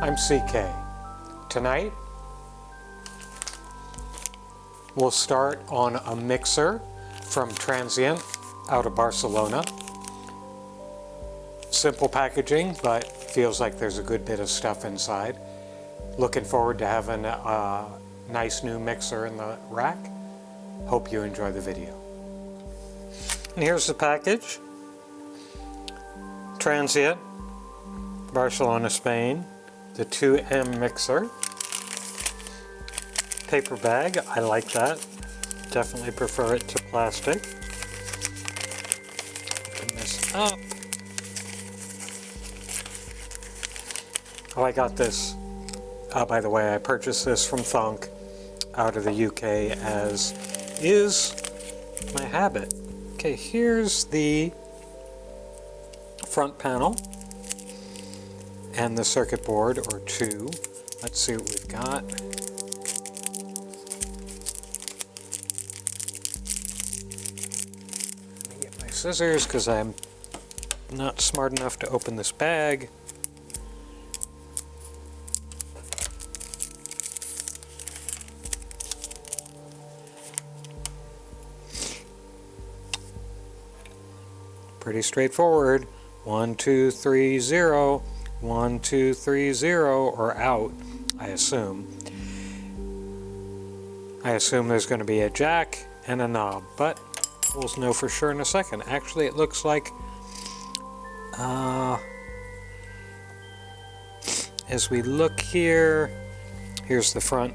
I'm CK. Tonight, we'll start on a mixer from Transient out of Barcelona. Simple packaging, but feels like there's a good bit of stuff inside. Looking forward to having a nice new mixer in the rack. Hope you enjoy the video. And here's the package. Transient, Barcelona, Spain. The 2M mixer. Paper bag, I like that. Definitely prefer it to plastic. Open this up. Oh, I got this. By the way, I purchased this from Thunk out of the UK, as is my habit. Okay, here's the front panel and the circuit board, or two. Let's see what we've got. Let me get my scissors because I'm not smart enough to open this bag. Pretty straightforward. 1, 2, 3, 0. 1, 2, 3, 0, or out, I assume. I assume there's going to be a jack and a knob, but we'll know for sure in a second. Actually, it looks like, as we look here, here's the front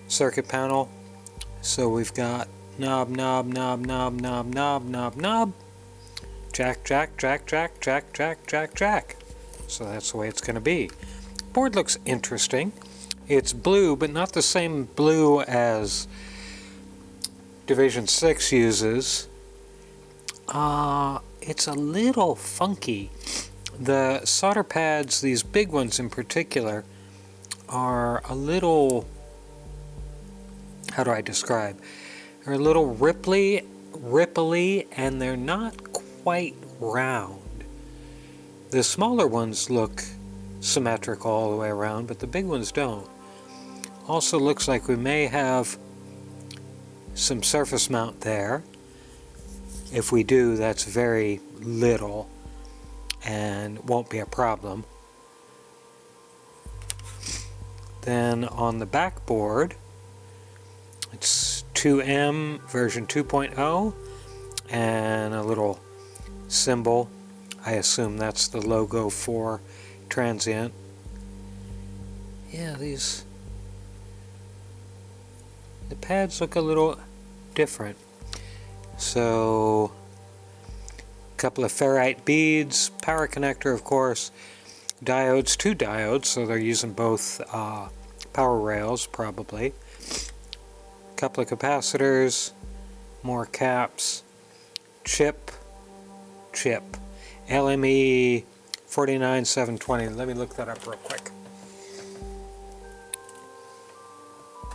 circuit panel. So we've got knob, knob, knob, knob, knob, knob, knob, knob, jack, jack, jack, jack, jack, jack, jack, jack. So that's the way it's going to be. Board looks interesting. It's blue, but not the same blue as Division 6 uses. It's a little funky. The solder pads, these big ones in particular, are a little, how do I describe? They're a little ripply, and they're not quite round. The smaller ones look symmetrical all the way around, but the big ones don't. Also looks like we may have some surface mount there. If we do, that's very little and won't be a problem. Then on the backboard, it's 2M version 2.0 and a little symbol. I assume that's the logo for Transient. Yeah, the pads look a little different. So, a couple of ferrite beads, power connector, of course, diodes, 2 diodes, so they're using both power rails probably. A couple of capacitors, more caps, chip. LME 49720. Let me look that up real quick.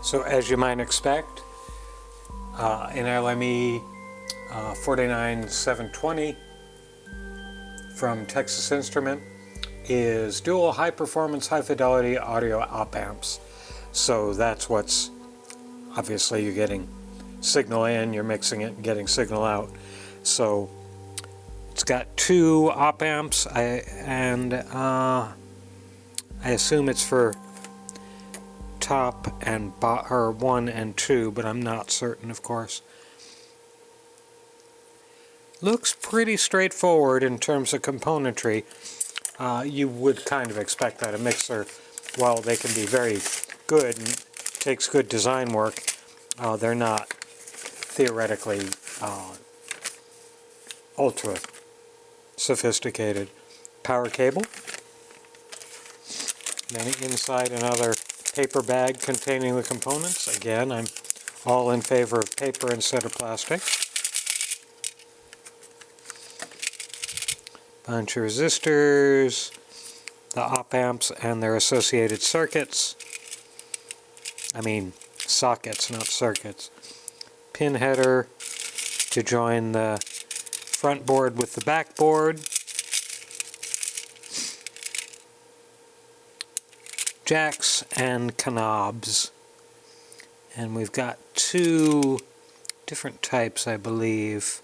So as you might expect, an LME 49720 from Texas Instrument is dual high performance, high fidelity audio op amps. So that's what's, obviously you're getting signal in, you're mixing it and getting signal out. So it's got 2 op amps, I assume it's for top and or 1 and 2, but I'm not certain, of course. Looks pretty straightforward in terms of componentry. You would kind of expect that a mixer, while they can be very good and takes good design work, they're not theoretically ultra sophisticated. Power cable, then inside another paper bag containing the components. Again, I'm all in favor of paper instead of plastic. Bunch of resistors, the op amps and their associated circuits. I mean sockets, not circuits. Pin header to join the front board with the back board. jacks and knobs. And we've got two different types, I believe.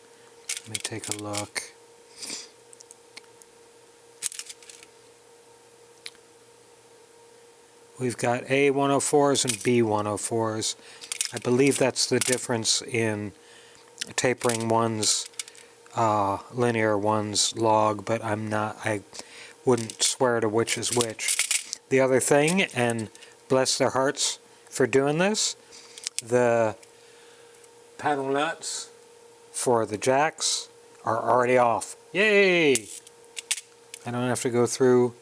Let me take a look. We've got A104s and B104s. I believe that's the difference in tapering one's linear, one's log, but I wouldn't swear to which is which. The other thing, and bless their hearts for doing this, the panel nuts for the jacks are already off. Yay! I don't have to go through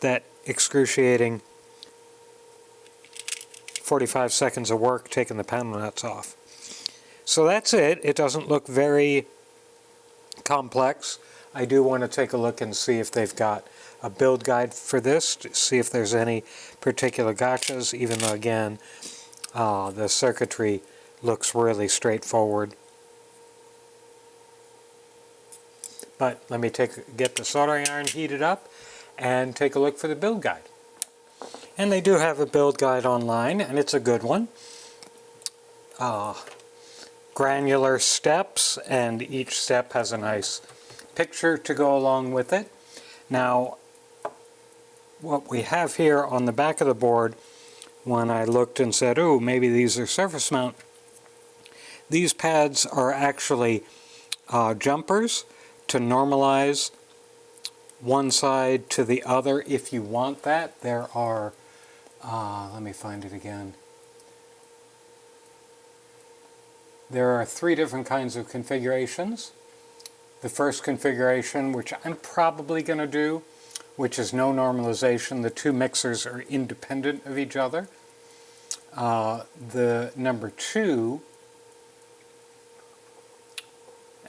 that excruciating 45 seconds of work taking the panel nuts off. So that's it. It doesn't look very complex. I do want to take a look and see if they've got a build guide for this, to see if there's any particular gotchas, even though, again, the circuitry looks really straightforward. But let me get the soldering iron heated up and take a look for the build guide. And they do have a build guide online, and it's a good one. Granular steps, and each step has a nice picture to go along with it. Now, what we have here on the back of the board, when I looked and said, oh, maybe these are surface mount, these pads are actually jumpers to normalize one side to the other if you want that. There are, let me find it again. There are 3 different kinds of configurations. The first configuration, which I'm probably going to do, which is no normalization. The 2 mixers are independent of each other. The number 2,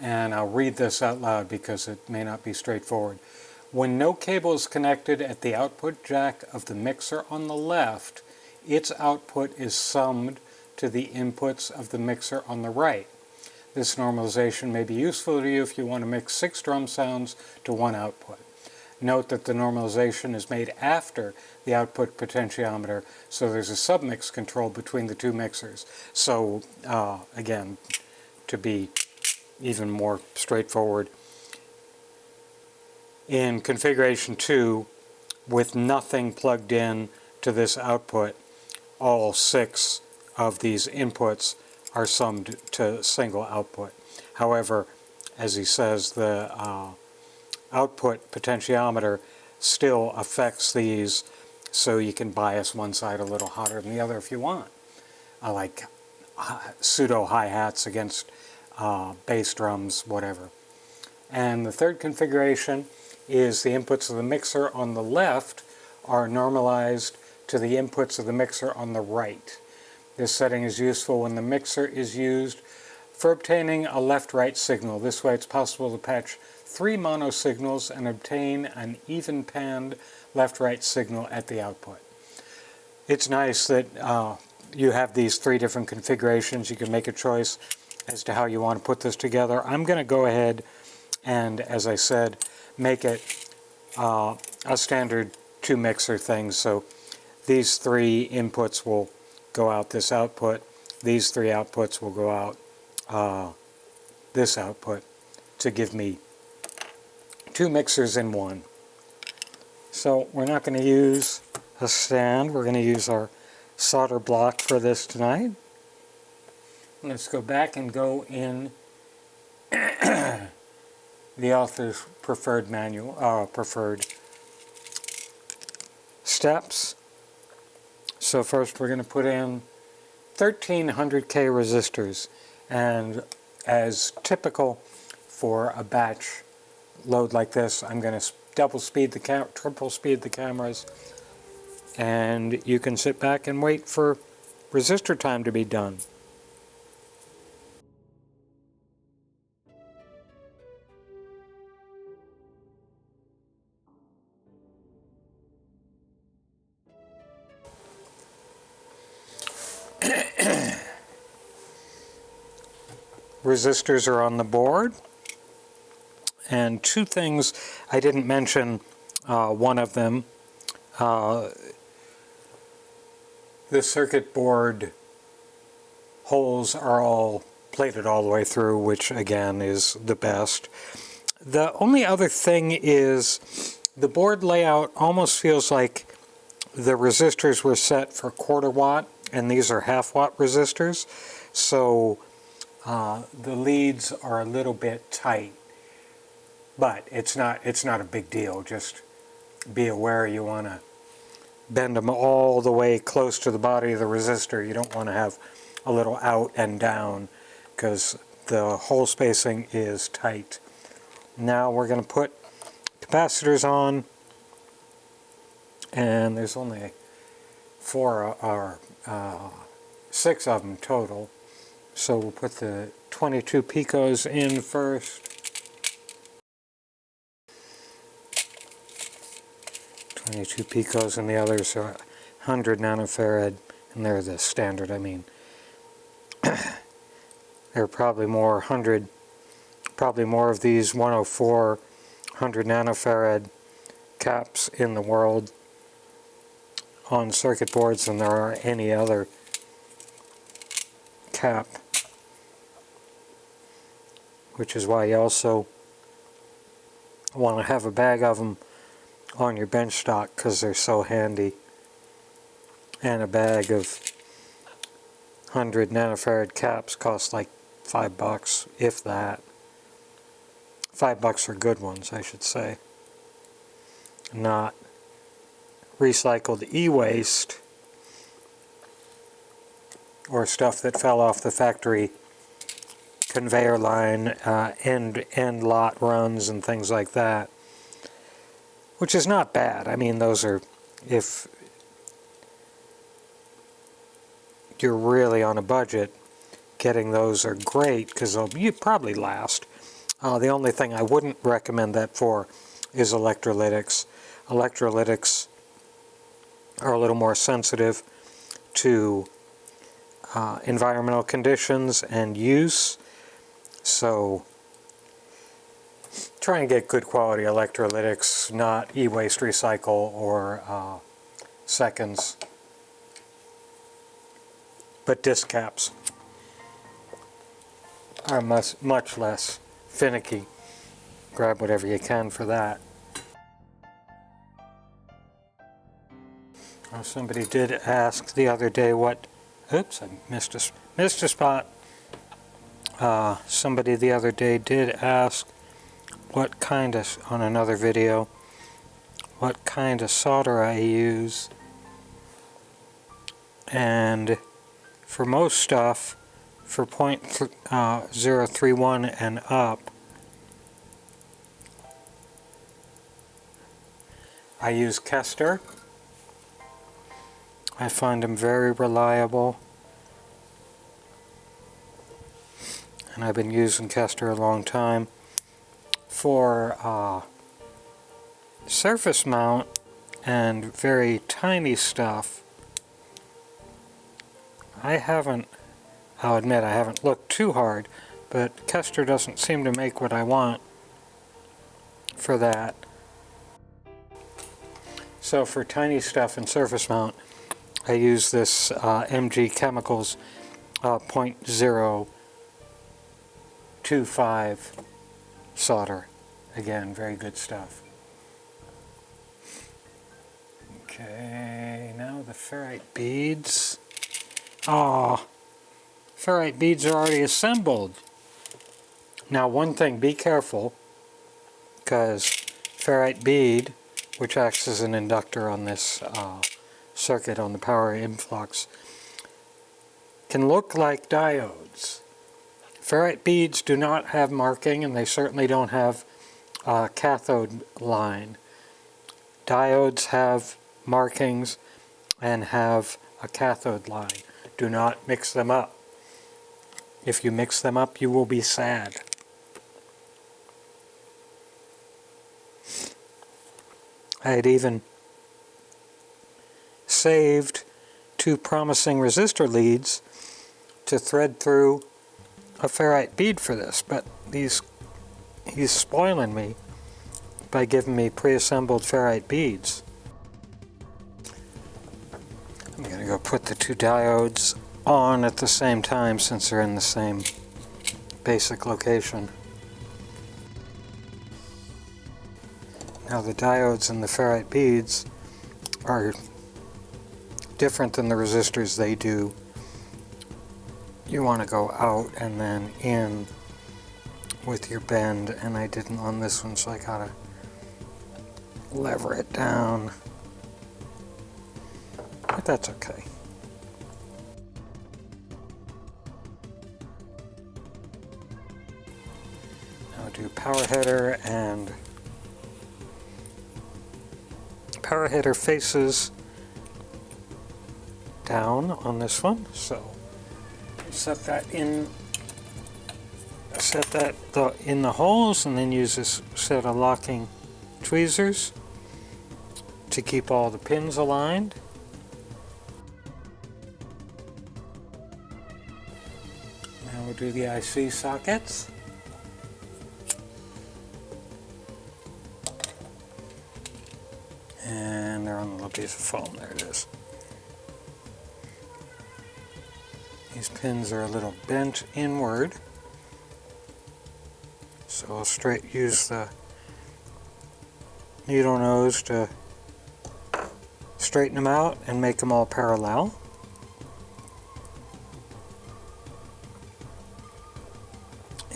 and I'll read this out loud because it may not be straightforward. When no cable is connected at the output jack of the mixer on the left, its output is summed to the inputs of the mixer on the right. This normalization may be useful to you if you want to mix 6 drum sounds to 1 output. Note that the normalization is made after the output potentiometer, so there's a submix control between the 2 mixers. So, again, to be even more straightforward, in configuration 2, with nothing plugged in to this output, all 6 of these inputs are summed to single output. However, as he says, the output potentiometer still affects these, so you can bias one side a little hotter than the other if you want. Like pseudo hi-hats against bass drums, whatever. And the third configuration is the inputs of the mixer on the left are normalized to the inputs of the mixer on the right. This setting is useful when the mixer is used for obtaining a left-right signal. This way it's possible to patch 3 mono signals and obtain an even-panned left-right signal at the output. It's nice that you have these 3 different configurations. You can make a choice as to how you want to put this together. I'm going to go ahead and, as I said, make it a standard 2-mixer thing. So these 3 inputs will go out this output. These 3 outputs will go out this output to give me 2 mixers in one. So we're not going to use a stand. We're going to use our solder block for this tonight. Let's go back and go in the author's preferred manual, preferred steps. So first we're going to put in 1300K resistors, and as typical for a batch load like this, I'm going to triple speed the cameras, and you can sit back and wait for resistor time to be done. Resistors are on the board, and 2 things I didn't mention. One of them, the circuit board holes are all plated all the way through, which again is the best. The only other thing is the board layout almost feels like the resistors were set for 1/4 watt, and these are 1/2 watt resistors, so the leads are a little bit tight, but it's not a big deal. Just be aware you want to bend them all the way close to the body of the resistor. You don't want to have a little out and down because the hole spacing is tight. Now we're going to put capacitors on, and there's only 6 of them total. So we'll put the 22 picos in first. 22 picos, and the others are 100 nanofarad, and they're the standard. I mean, there are probably more of these 104 100 nanofarad caps in the world on circuit boards than there are any other cap, which is why you also want to have a bag of them on your bench stock because they're so handy. And a bag of 100 nanofarad caps costs like $5, if that. $5 for good ones, I should say. Not recycled e-waste or stuff that fell off the factory conveyor line, end lot runs and things like that. Which is not bad. I mean, those are, if you're really on a budget, getting those are great because they'll probably last. The only thing I wouldn't recommend that for is electrolytics. Electrolytics are a little more sensitive to environmental conditions and use, so try and get good quality electrolytics, not e-waste recycle or seconds, but disc caps are much less finicky. Grab whatever you can for that. Oh, somebody did ask the other day what, oops, I missed a spot. Somebody the other day did ask what kind of, on another video, what kind of solder I use. And for most stuff, for 0.031 and up, I use Kester. I find them very reliable, and I've been using Kester a long time. For surface mount and very tiny stuff, I'll admit I haven't looked too hard, but Kester doesn't seem to make what I want for that. So for tiny stuff and surface mount, I use this MG Chemicals 0.025 solder. Again, very good stuff. Okay, now the ferrite beads. Ah, ferrite beads are already assembled. Now one thing, be careful, because ferrite bead, which acts as an inductor on this circuit on the power influx, can look like diodes. Ferrite beads do not have marking, and they certainly don't have a cathode line. Diodes have markings and have a cathode line. Do not mix them up. If you mix them up, you will be sad. I had even saved 2 promising resistor leads to thread through a ferrite bead for this, but he's spoiling me by giving me pre-assembled ferrite beads. I'm going to go put the two diodes on at the same time since they're in the same basic location. Now the diodes and the ferrite beads are different than the resistors. They do. You want to go out and then in with your bend, and I didn't on this one, so I gotta lever it down. But that's okay. Now do power header, and power header faces down on this one, so set that in the holes, and then use this set of locking tweezers to keep all the pins aligned. Now we'll do the IC sockets. And they're on the little piece of foam. There it is. These pins are a little bent inward, so I'll use the needle nose to straighten them out and make them all parallel.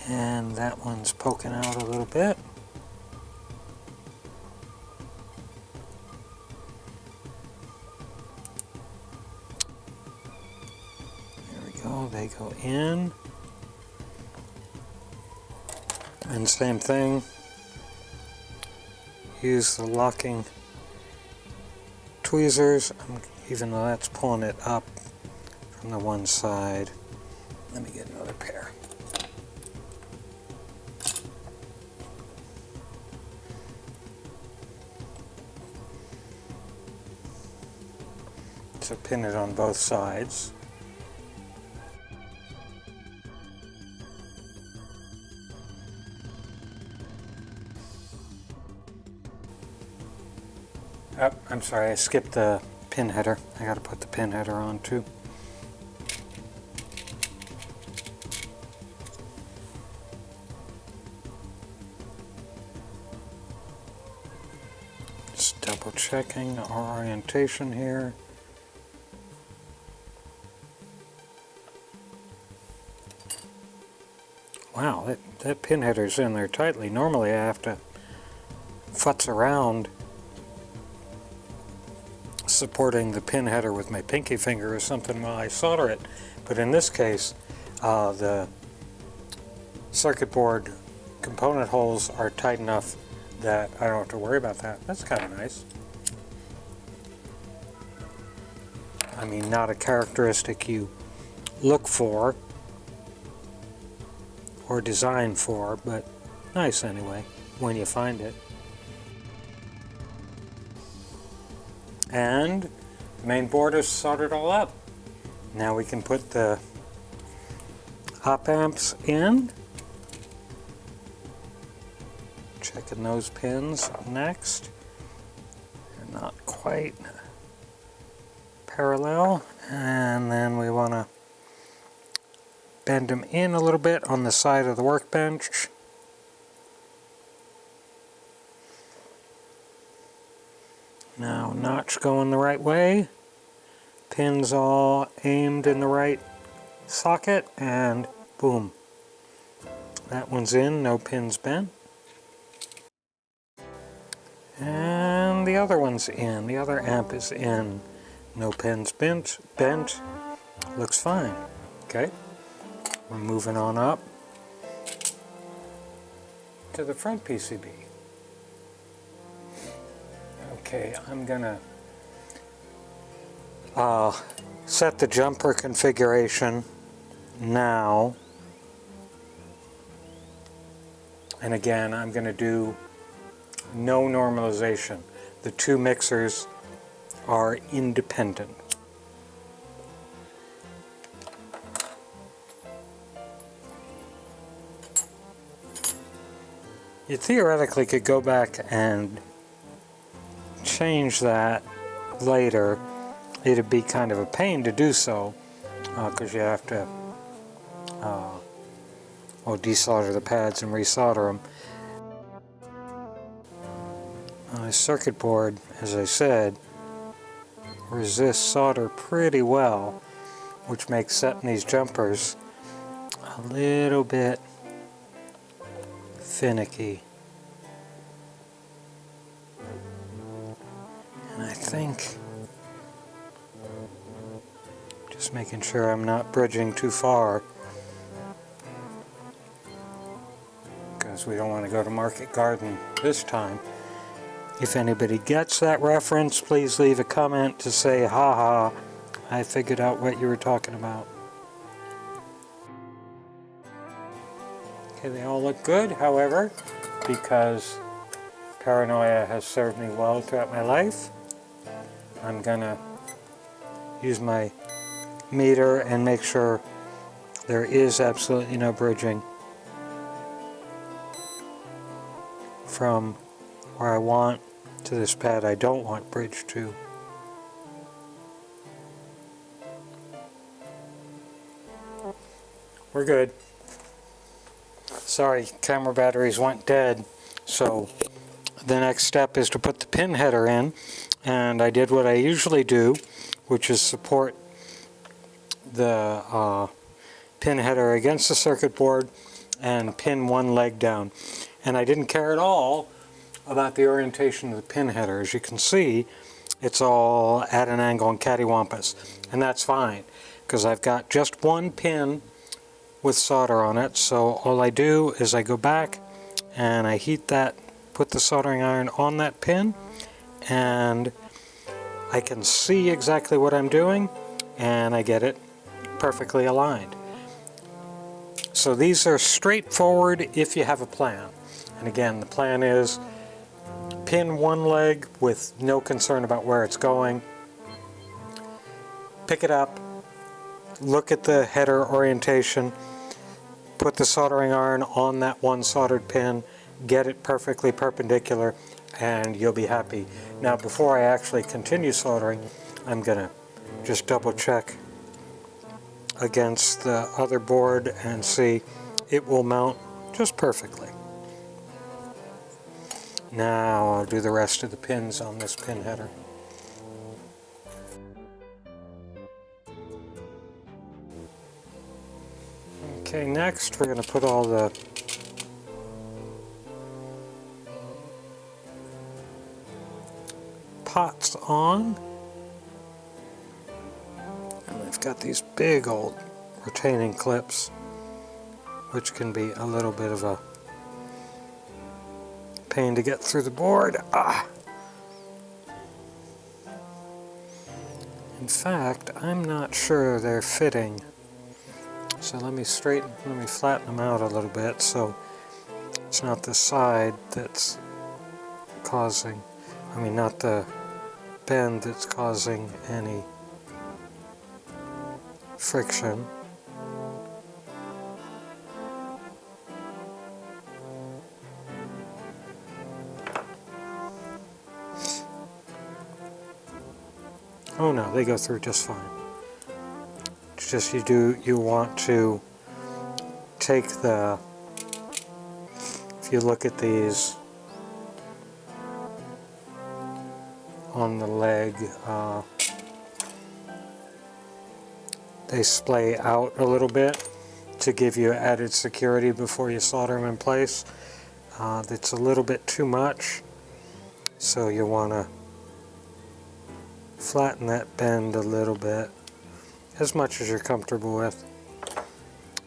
And that one's poking out a little bit. They go in, and same thing, use the locking tweezers, even though that's pulling it up from the one side. Let me get another pair. So pin it on both sides. Oh, I'm sorry, I skipped the pin header. I gotta put the pin header on too. Just double checking our orientation here. Wow, that pin header's in there tightly. Normally I have to futz around supporting the pin header with my pinky finger or something while I solder it, but in this case the circuit board component holes are tight enough that I don't have to worry about that. That's kind of nice. I mean, not a characteristic you look for or design for, but nice anyway when you find it. And the main board is soldered all up. Now we can put the op amps in. Checking those pins next. They're not quite parallel. And then we want to bend them in a little bit on the side of the workbench. Now, notch going the right way, pins all aimed in the right socket, and boom. That one's in, no pins bent. And the other one's in, the other amp is in, no pins bent. Looks fine. Okay, we're moving on up to the front PCB. Okay, I'm gonna set the jumper configuration now, and again I'm gonna do no normalization. The two mixers are independent. You theoretically could go back and change that later it'd be kind of a pain to do so, because you have to desolder the pads and resolder them. The circuit board, as I said, resists solder pretty well, which makes setting these jumpers a little bit finicky. And I think, just making sure I'm not bridging too far, because we don't want to go to Market Garden this time. If anybody gets that reference, please leave a comment to say, haha, I figured out what you were talking about. Okay, they all look good, however, because paranoia has served me well throughout my life. I'm gonna use my meter and make sure there is absolutely no bridging from where I want to this pad I don't want bridge to. We're good. Sorry, camera batteries went dead, so the next step is to put the pin header in, and I did what I usually do, which is support the pin header against the circuit board and pin one leg down. And I didn't care at all about the orientation of the pin header. As you can see, it's all at an angle and cattywampus, and that's fine because I've got just one pin with solder on it. So all I do is I go back and I heat that, put the soldering iron on that pin, and I can see exactly what I'm doing, and I get it perfectly aligned. So these are straightforward if you have a plan. And again, the plan is pin one leg with no concern about where it's going, pick it up, look at the header orientation, put the soldering iron on that one soldered pin, get it perfectly perpendicular, and you'll be happy. Now before I actually continue soldering, I'm gonna just double check against the other board and see it will mount just perfectly. Now I'll do the rest of the pins on this pin header. Okay, next we're going to put all the pots on. And I've got these big old retaining clips, which can be a little bit of a pain to get through the board. In fact, I'm not sure they're fitting. So let me flatten them out a little bit so it's not the side that's causing, not the bend that's causing any friction. Oh no, they go through just fine. It's just you want to take the, if you look at these on the leg, they splay out a little bit to give you added security before you solder them in place. That's a little bit too much, so you want to flatten that bend a little bit, as much as you're comfortable with,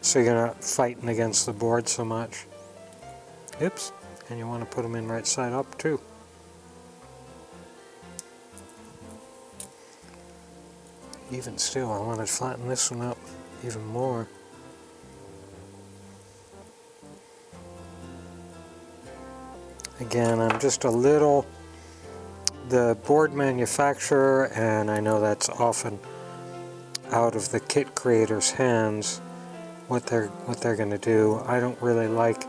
so you're not fighting against the board so much. Oops, and you want to put them in right side up too. Even still, I want to flatten this one up even more. Again, I'm just a little, the board manufacturer, and I know that's often out of the kit creator's hands, what they're going to do. I don't really like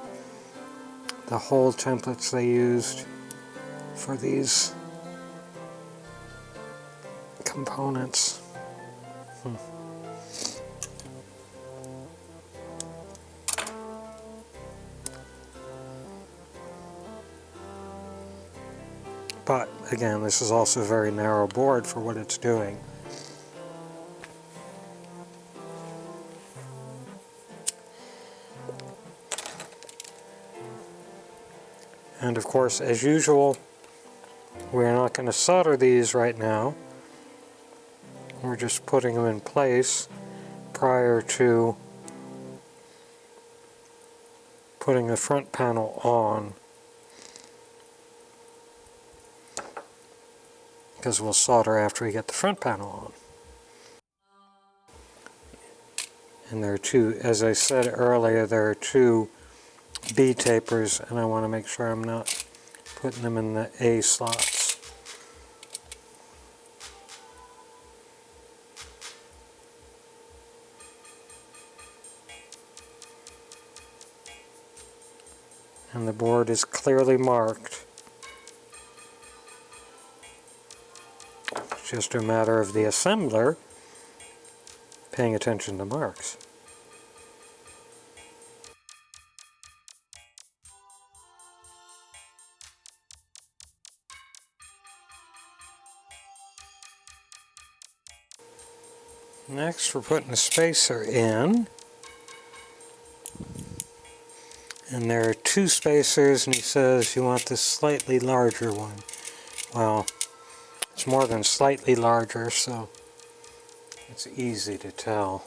the hole templates they used for these components. But again, this is also a very narrow board for what it's doing. And of course, as usual, we're not going to solder these right now. We're just putting them in place prior to putting the front panel on, because we'll solder after we get the front panel on. And there are two, as I said earlier, there are two B tapers, and I want to make sure I'm not putting them in the A slots. And the board is clearly marked. It's just a matter of the assembler paying attention to marks. Next, we're putting the spacer in. And there are two spacers, and he says you want this slightly larger one. Well, it's more than slightly larger, so it's easy to tell.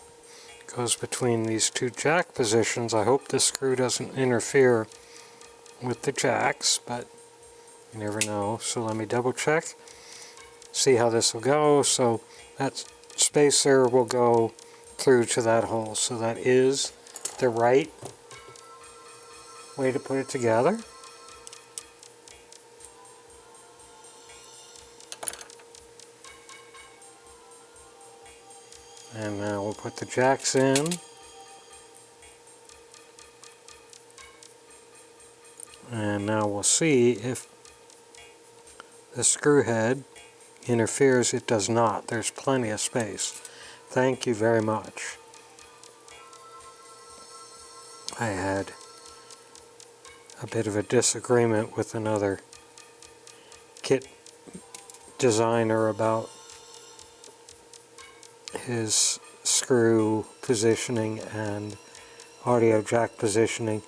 It goes between these two jack positions. I hope this screw doesn't interfere with the jacks, but you never know. So let me double check, see how this will go. So that spacer will go through to that hole. So that is the right way to put it together. And now we'll put the jacks in. And now we'll see if the screw head interferes. It does not. There's plenty of space. Thank you very much. I had a bit of a disagreement with another kit designer about his screw positioning and audio jack positioning.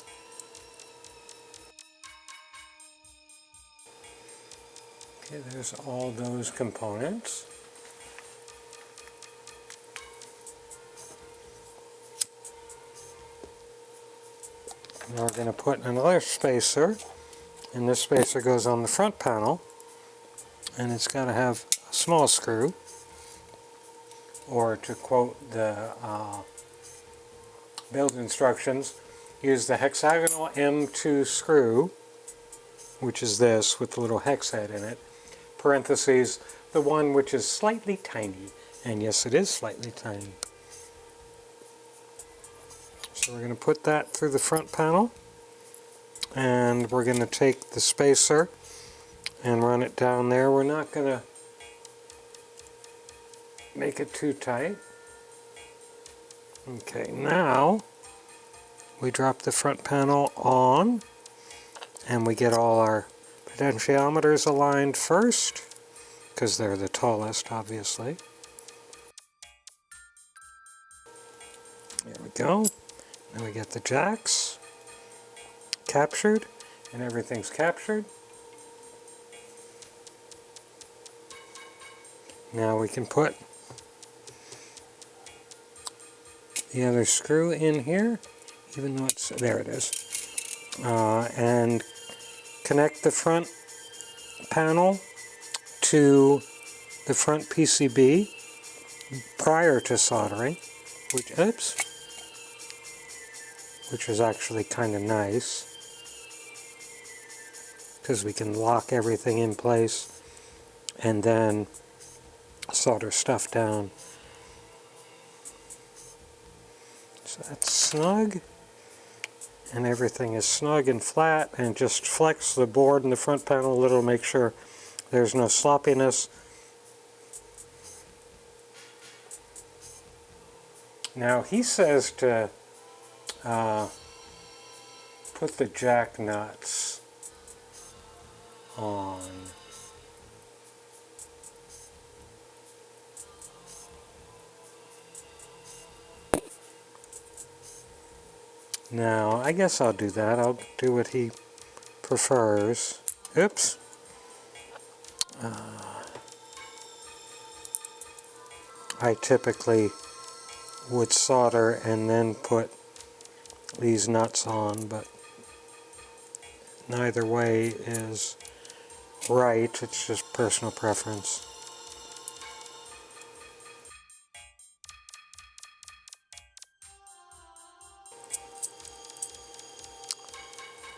Okay, there's all those components. Now we're going to put another spacer, and this spacer goes on the front panel, and it's got to have a small screw, or to quote the build instructions, use the hexagonal M2 screw, which is this with the little hex head in it, parentheses, the one which is slightly tiny, and yes, it is slightly tiny. So we're going to put that through the front panel, and we're going to take the spacer and run it down there. We're not going to make it too tight. Okay, now we drop the front panel on, and we get all our potentiometers aligned first, because they're the tallest, obviously. There we go. Then we get the jacks captured, and everything's captured. Now we can put the other screw in here, even though it's, there it is, and connect the front panel to the front PCB prior to soldering, which is actually kind of nice, because we can lock everything in place and then solder stuff down. So that's snug, and everything is snug and flat, and just flex the board and the front panel a little, make sure there's no sloppiness. Now he says to put the jack nuts on. Now, I guess I'll do that. I'll do what he prefers. Oops. I typically would solder and then put these nuts on, but neither way is right. It's just personal preference.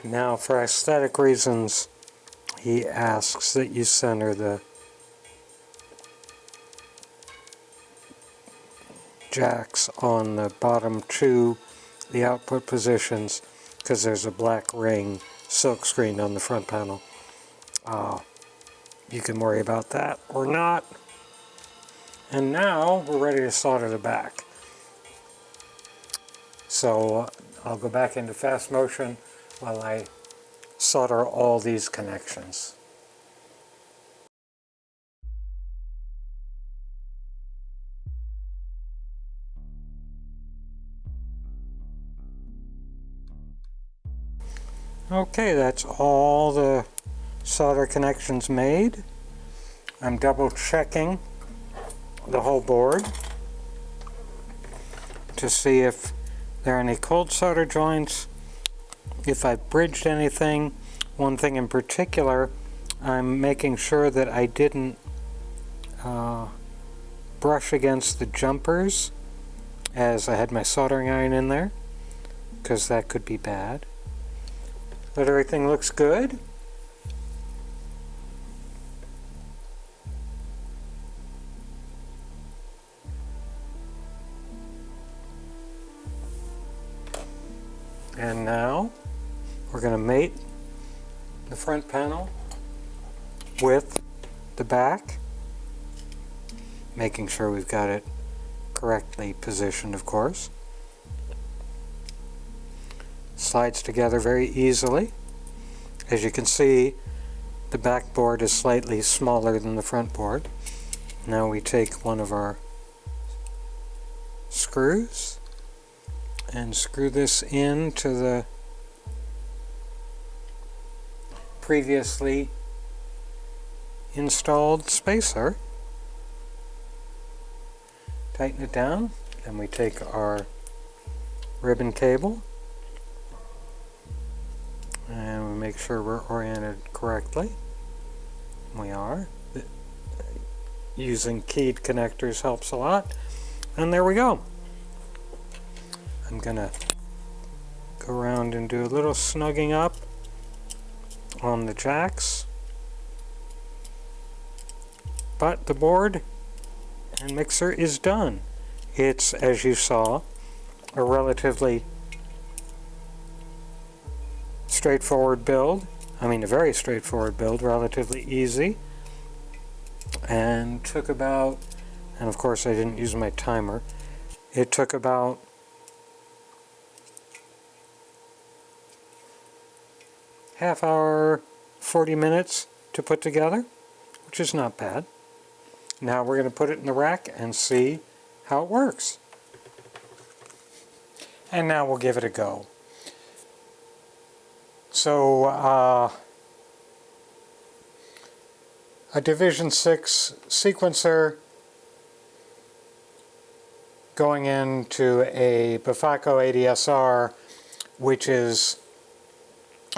Now, for aesthetic reasons, he asks that you center the jacks on the bottom two, the output positions, because there's a black ring silk screened on the front panel. You can worry about that or not. And now we're ready to solder the back. So I'll go back into fast motion while I solder all these connections. Okay, that's all the solder connections made. I'm double checking the whole board to see if there are any cold solder joints, if I've bridged anything. One thing in particular, I'm making sure that I didn't brush against the jumpers as I had my soldering iron in there, because that could be bad. But everything looks good. And now we're going to mate the front panel with the back, making sure we've got it correctly positioned, of course. Slides together very easily. As you can see, the back board is slightly smaller than the front board. Now we take one of our screws and screw this into the previously installed spacer. Tighten it down, and we take our ribbon cable and we make sure we're oriented correctly. We are. Using keyed connectors helps a lot. And there we go. I'm gonna go around and do a little snugging up on the jacks. But the board and mixer is done. It's, as you saw, a relatively straightforward build. I mean, a very straightforward build, relatively easy. And took about, and of course I didn't use my timer, it took about half hour, 40 minutes to put together, which is not bad. Now we're going to put it in the rack and see how it works. And now we'll give it a go. So, a Division 6 sequencer going into a Befaco ADSR, which is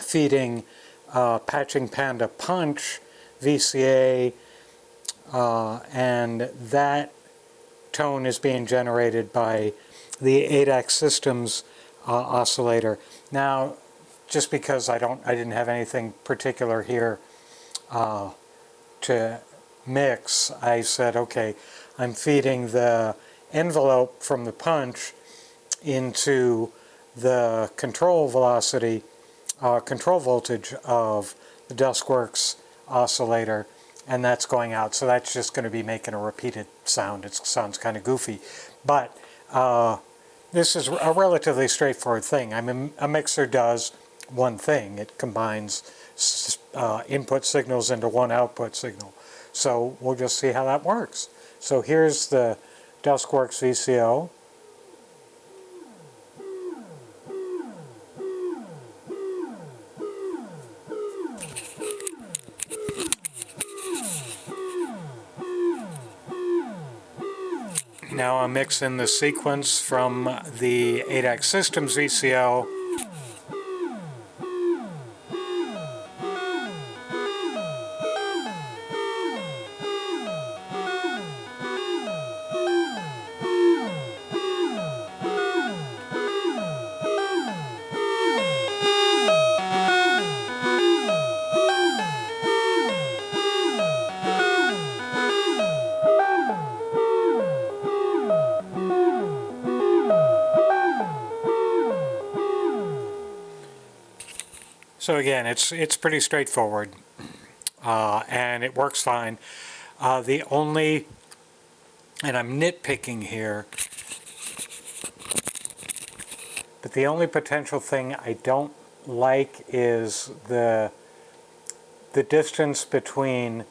feeding Patching Panda Punch VCA, and that tone is being generated by the ADAC Systems oscillator. Now, just because I didn't have anything particular here to mix, I said, okay, I'm feeding the envelope from the punch into the control velocity, control voltage of the Duskworks oscillator, and that's going out. So that's just going to be making a repeated sound. It sounds kind of goofy. But this is a relatively straightforward thing. I mean, a mixer does one thing. It combines input signals into one output signal. So we'll just see how that works. So here's the DuskWorks VCO. Now I'm mixing the sequence from the ADAC Systems VCO. So again, it's pretty straightforward, and it works fine. The only, and I'm nitpicking here, but the only potential thing I don't like is the distance between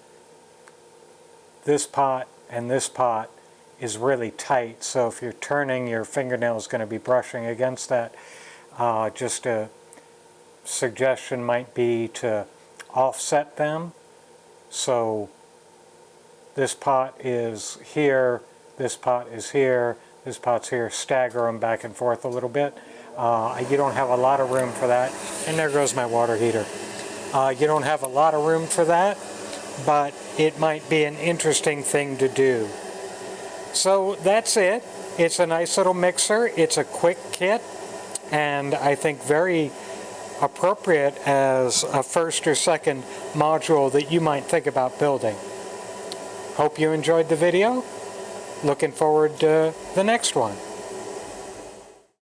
this pot and this pot is really tight. So if you're turning, your fingernail is going to be brushing against that. Just a suggestion might be to offset them. So this pot is here, this pot is here, this pot's here. Stagger them back and forth a little bit. You don't have a lot of room for that. And there goes my water heater. You don't have a lot of room for that, but it might be an interesting thing to do. So that's it. It's a nice little mixer. It's a quick kit, and I think very appropriate as a first or second module that you might think about building. Hope you enjoyed the video. Looking forward to the next one.